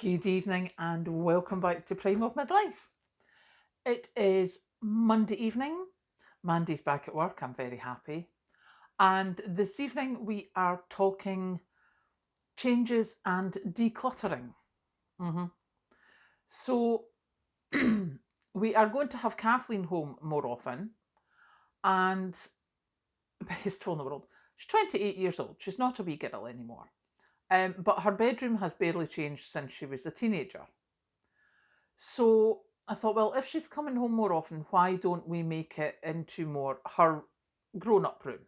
Good evening and welcome back to Prime of Midlife. It is Monday evening. Mandy's back at work. I'm very happy. And this evening we are talking changes and decluttering. Mhm. So we are going to have Kathleen home more often. And best tool in the world. She's 28 years old. She's not a wee girl anymore. But her bedroom has barely changed since she was a teenager. So I thought, well, if she's coming home more often, why don't we make it into more her grown up room?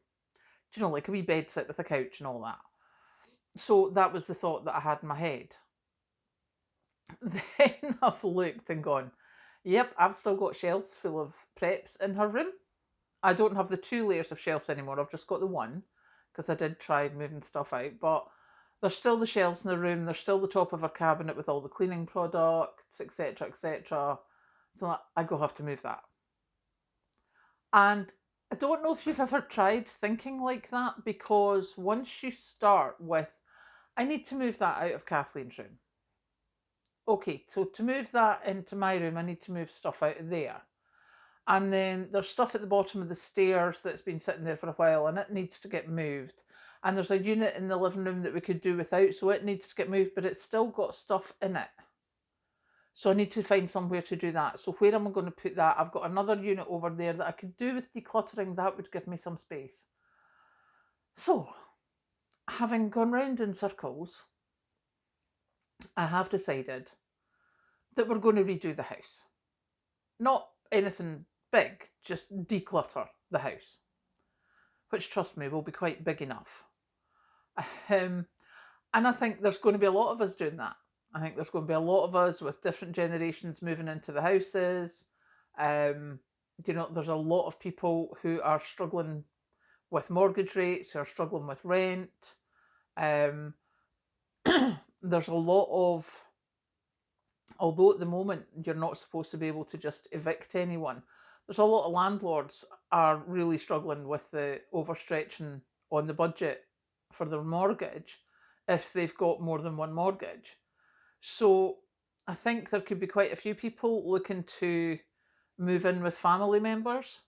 Do you know, like a wee bed sit with a couch and all that? So that was the thought that I had in my head. Then I've looked and gone, yep, I've still got shelves full of preps in her room. I don't have the 2 layers of shelves anymore. I've just got the one because I did try moving stuff out, but there's still the shelves in the room. There's still the top of her cabinet with all the cleaning products, etc., etc. So I go have to move that. And I don't know if you've ever tried thinking like that, because once you start with, I need to move that out of Kathleen's room. Okay, so to move that into my room, I need to move stuff out of there. And then there's stuff at the bottom of the stairs that's been sitting there for a while and it needs to get moved. And there's a unit in the living room that we could do without, so it needs to get moved, but it's still got stuff in it. So I need to find somewhere to do that. So where am I going to put that? I've got another unit over there that I could do with decluttering. That would give me some space. So, having gone round in circles, I have decided that we're going to redo the house. Not anything big, just declutter the house, which, trust me, will be quite big enough. And I think there's going to be a lot of us doing that. I think there's going to be a lot of us with different generations moving into the houses. There's a lot of people who are struggling with mortgage rates, who are struggling with rent. Um, there's a lot of, although at the moment you're not supposed to be able to just evict anyone, there's a lot of landlords are really struggling with the overstretching on the budget for their mortgage if they've got more than one mortgage. So I think there could be quite a few people looking to move in with family members.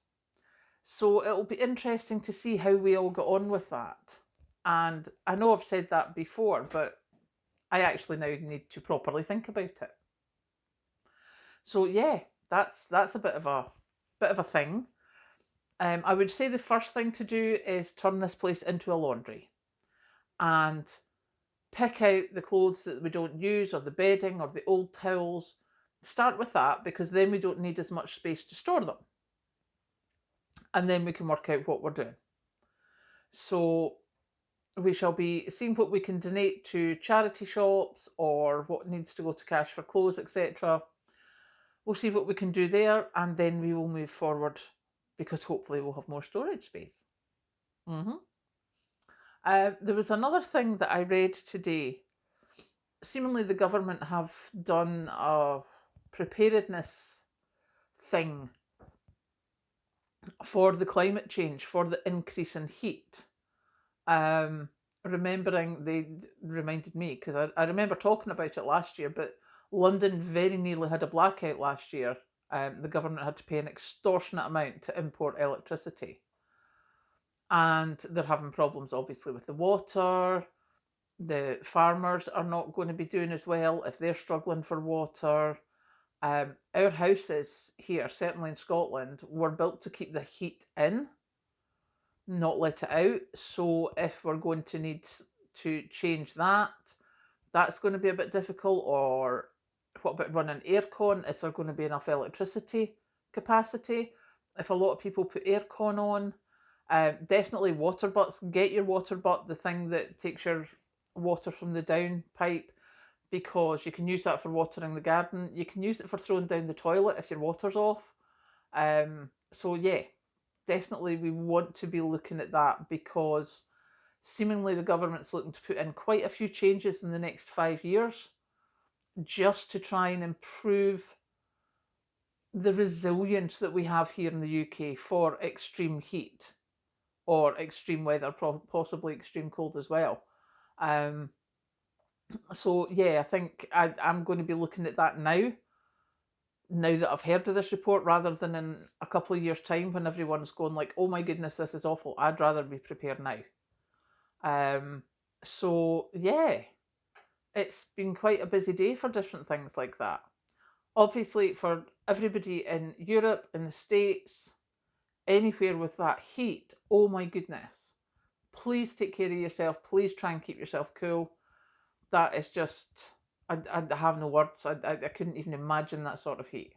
So it'll be interesting to see how we all get on with that. And I know I've said that before, but I actually now need to properly think about it. So yeah, that's a bit of a thing. I would say the first thing to do is turn this place into a laundry and pick out the clothes that we don't use, or the bedding, or the old towels. Start with that, because then we don't need as much space to store them. And then we can work out what we're doing. So we shall be seeing what we can donate to charity shops or what needs to go to cash for clothes, etc. We'll see what we can do there, and then we will move forward, because hopefully we'll have more storage space. Mm-hmm. There was another thing that I read today. Seemingly the government have done a preparedness thing for the climate change, for the increase in heat. Remembering, they reminded me, because I remember talking about it last year, but London very nearly had a blackout last year. The government had to pay an extortionate amount to import electricity. And they're having problems, obviously, with the water. The farmers are not going to be doing as well if they're struggling for water. Our houses here, certainly in Scotland, were built to keep the heat in, not let it out. So if we're going to need to change that, that's going to be a bit difficult. Or what about running aircon? Is there going to be enough electricity capacity? If a lot of people put aircon on, definitely water butts. Get your water butt, the thing that takes your water from the downpipe, because you can use that for watering the garden. You can use it for throwing down the toilet if your water's off. So yeah, definitely we want to be looking at that, because seemingly the government's looking to put in quite a few changes in the next 5 years, just to try and improve the resilience that we have here in the UK for extreme heat or extreme weather, possibly extreme cold as well. Um, So yeah, I think I'm going to be looking at that now that I've heard of this report, rather than in a couple of years' time when everyone's going like, oh my goodness, this is awful. I'd rather be prepared now. Um, so yeah, it's been quite a busy day for different things like that. Obviously, for everybody in Europe, in the States, anywhere with that heat, oh my goodness. Please take care of yourself. Please try and keep yourself cool. That is just, I have no words. I couldn't even imagine that sort of heat.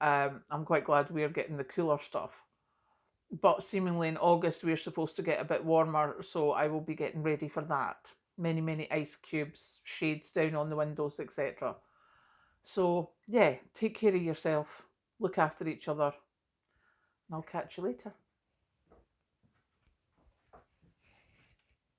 I'm quite glad we're getting the cooler stuff. But seemingly in August, we're supposed to get a bit warmer, so I will be getting ready for that. Many, many ice cubes, shades down on the windows, etc. So, yeah, take care of yourself, look after each other, and I'll catch you later.